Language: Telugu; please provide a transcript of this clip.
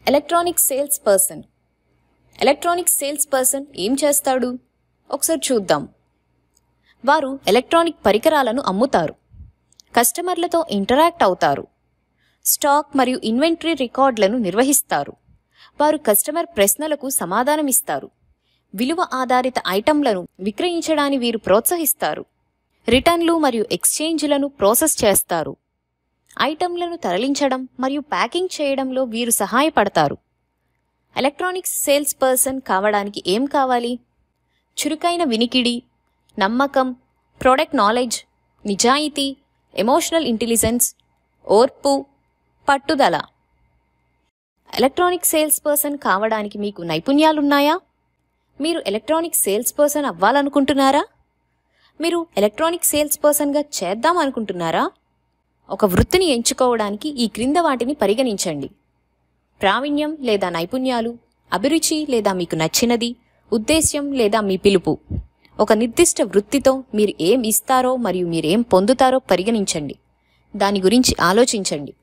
Electronic sales person. Electronic sales person ఏం చేస్తాడు? ఒకసారి చూద్దాం. వారు ఎలక్ట్రానిక్ పరికరాలను అమ్ముతారు, కస్టమర్లతో ఇంటరాక్ట్ అవుతారు, స్టాక్ మరియు ఇన్వెంటరీ రికార్డులను నిర్వహిస్తారు. వారు కస్టమర్ ప్రశ్నలకు సమాధానమిస్తారు. విలువ ఆధారిత ఐటంలను విక్రయించడాన్ని వీరు ప్రోత్సహిస్తారు. రిటర్న్లు మరియు ఎక్స్చేంజ్లను ప్రాసెస్ చేస్తారు. ఐటంలను తరలించడం మరియు ప్యాకింగ్ చేయడంలో వీరు సహాయపడతారు. ఎలక్ట్రానిక్స్ సేల్స్ పర్సన్ కావడానికి ఏం కావాలి? చురుకైన వినికిడి, నమ్మకం, ప్రోడక్ట్ నాలెడ్జ్, నిజాయితీ, ఎమోషనల్ ఇంటెలిజెన్స్, ఓర్పు, పట్టుదల. ఎలక్ట్రానిక్ సేల్స్ పర్సన్ కావడానికి మీకు నైపుణ్యాలున్నాయా? మీరు ఎలక్ట్రానిక్ సేల్స్ పర్సన్ అవ్వాలనుకుంటున్నారా? మీరు ఎలక్ట్రానిక్ సేల్స్ పర్సన్గా చేద్దాం అనుకుంటున్నారా? ఒక వృత్తిని ఎంచుకోవడానికి ఈ క్రింద వాటిని పరిగణించండి. ప్రావీణ్యం లేదా నైపుణ్యాలు, అభిరుచి లేదా మీకు నచ్చినది, ఉద్దేశ్యం లేదా మీ పిలుపు. ఒక నిర్దిష్ట వృత్తితో మీరు ఏం ఇస్తారో మరియు మీరేం పొందుతారో పరిగణించండి. దాని గురించి ఆలోచించండి.